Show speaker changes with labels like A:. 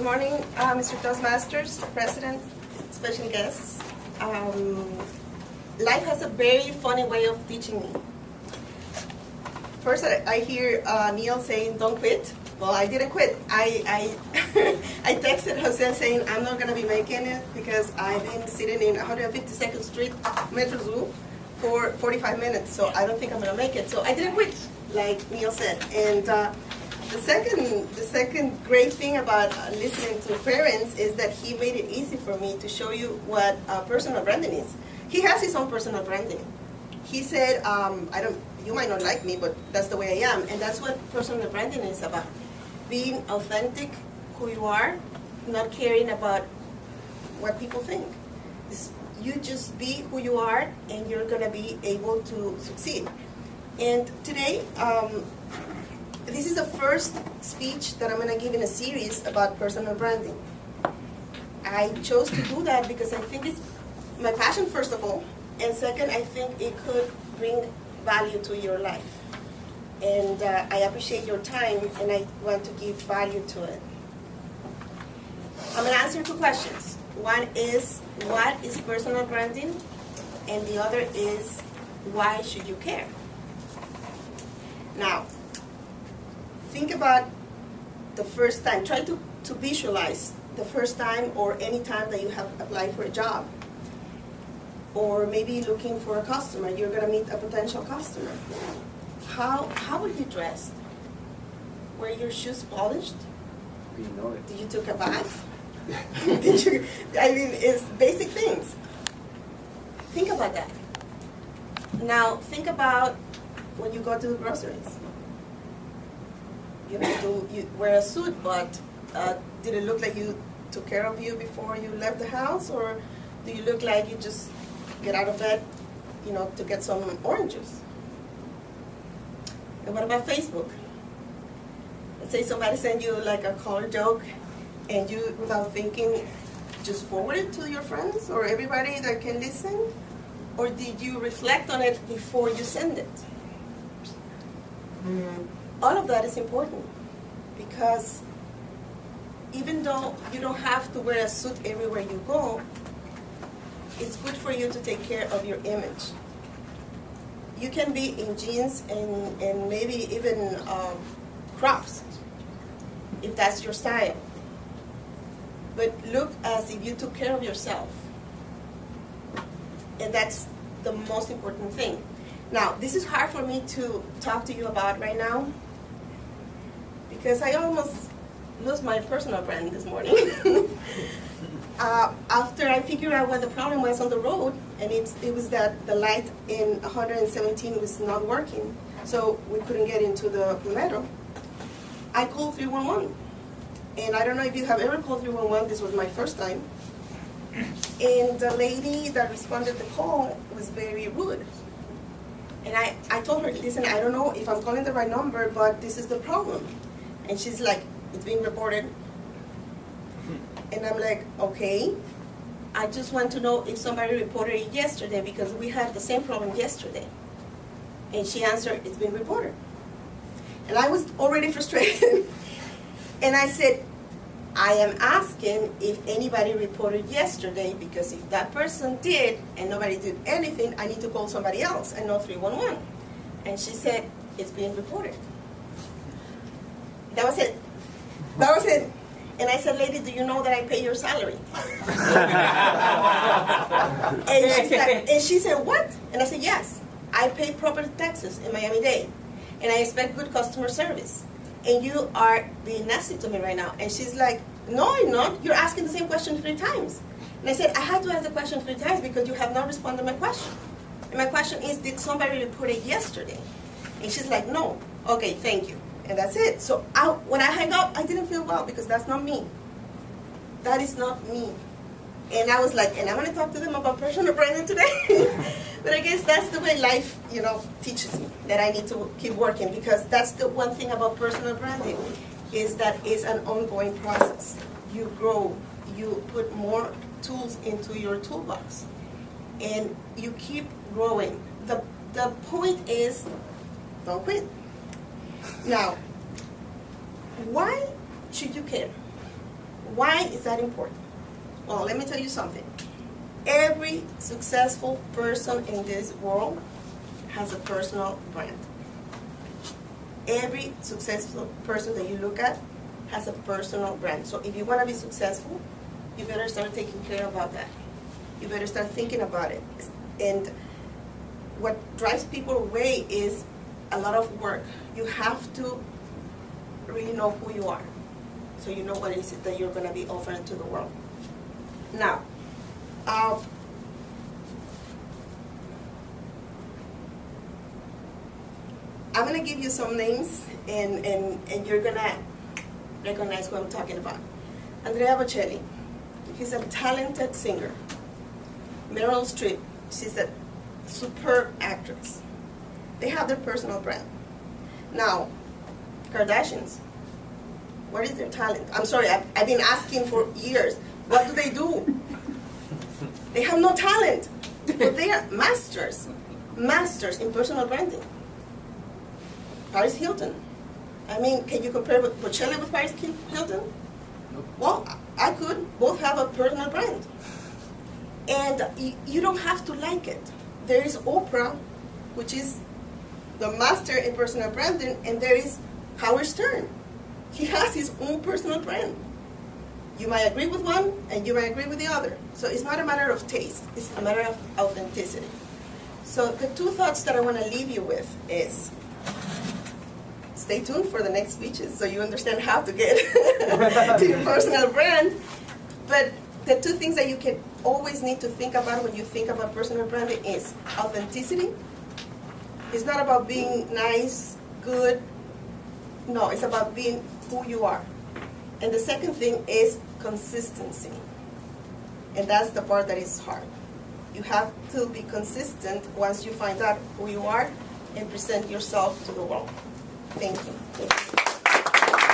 A: Good morning, Mr. Toastmasters, President, special guests. Life has a very funny way of teaching me. First, I hear Neil saying, "Don't quit." Well, I didn't quit. I I texted Jose saying, "I'm not going to be making it because I've been sitting in 152nd Street Metro Zoo for 45 minutes, so I don't think I'm going to make it." So I didn't quit, like Neil said. And the second great thing about listening to parents is that he made it easy for me to show you what personal branding is. He has his own personal branding. He said, you might not like me, but that's the way I am. And that's what personal branding is about. Being authentic, who you are, not caring about what people think. You just be who you are, and you're going to be able to succeed. And today, this is the first speech that I'm going to give in a series about personal branding. I chose to do that because I think it's my passion, first of all, and second, I think it could bring value to your life. And I appreciate your time, and I want to give value to it. I'm going to answer two questions. One is, what is personal branding? And the other is, why should you care? Now, think about the first time. Try to visualize the first time or any time that you have applied for a job. Or maybe looking for a customer. You're going to meet a potential customer. How were you dressed? Were your shoes polished?
B: You know it.
A: Did you took a bath? It's basic things. Think about that. Now, think about when you go to the groceries. You wear a suit, but did it look like you took care of you before you left the house, or do you look like you just get out of bed, to get some orange juice? And what about Facebook? Let's say somebody sent you like a color joke, and you, without thinking, just forward it to your friends or everybody that can listen, or did you reflect on it before you send it? All of that is important, because even though you don't have to wear a suit everywhere you go, it's good for you to take care of your image. You can be in jeans and maybe even crops, if that's your style. But look as if you took care of yourself. And that's the most important thing. Now, this is hard for me to talk to you about right now, because I almost lost my personal brand this morning. After I figured out what the problem was on the road, and it was that the light in 117 was not working, so we couldn't get into the metro, I called 311. And I don't know if you have ever called 311, this was my first time. And the lady that responded to the call was very rude. And I told her, listen, I don't know if I'm calling the right number, but this is the problem. And she's like, it's being reported. And I'm like, okay. I just want to know if somebody reported it yesterday, because we had the same problem yesterday. And she answered, it's been reported. And I was already frustrated. And I said, I am asking if anybody reported yesterday, because if that person did and nobody did anything, I need to call somebody else and not 311. And she said, it's being reported. That was it. That was it. And I said, lady, do you know that I pay your salary? and she said, what? And I said, yes. I pay property taxes in Miami-Dade, and I expect good customer service. And you are being nasty to me right now. And she's like, no, I'm not. You're asking the same question 3 times. And I said, I had to ask the question 3 times because you have not responded to my question. And my question is, did somebody report it yesterday? And she's like, no. Okay, thank you. And that's it. So when I hang up, I didn't feel well, because that's not me. That is not me. And I was like, and I'm going to talk to them about personal branding today. But I guess that's the way life, teaches me, that I need to keep working, because that's the one thing about personal branding, is that it's an ongoing process. You grow, you put more tools into your toolbox, and you keep growing. The point is, don't quit. Now, why should you care? Why is that important? Well, let me tell you something. Every successful person in this world has a personal brand. Every successful person that you look at has a personal brand. So if you want to be successful, you better start taking care about that. You better start thinking about it. And what drives people away is a lot of work. You have to really know who you are, so you know what it is that you're going to be offering to the world. Now, I'm going to give you some names, and you're going to recognize who I'm talking about. Andrea Bocelli, he's a talented singer. Meryl Streep, she's a superb actress. They have their personal brand. Now, Kardashians, what is their talent? I'm sorry, I've been asking for years. What do they do? They have no talent, but they are masters in personal branding. Paris Hilton. I mean, can you compare Bocelli with Paris Hilton?
B: Nope.
A: Well, I could. Both have a personal brand. And you don't have to like it. There is Oprah, which is the master in personal branding, and there is Howard Stern. He has his own personal brand. You might agree with one, and you might agree with the other. So it's not a matter of taste. It's a matter of authenticity. So the two thoughts that I want to leave you with is, stay tuned for the next speeches so you understand how to get to your personal brand. But the two things that you can always need to think about when you think about personal branding is authenticity. It's not about being nice, good. No, it's about being who you are. And the second thing is consistency. And that's the part that is hard. You have to be consistent once you find out who you are and present yourself to the world. Thank you.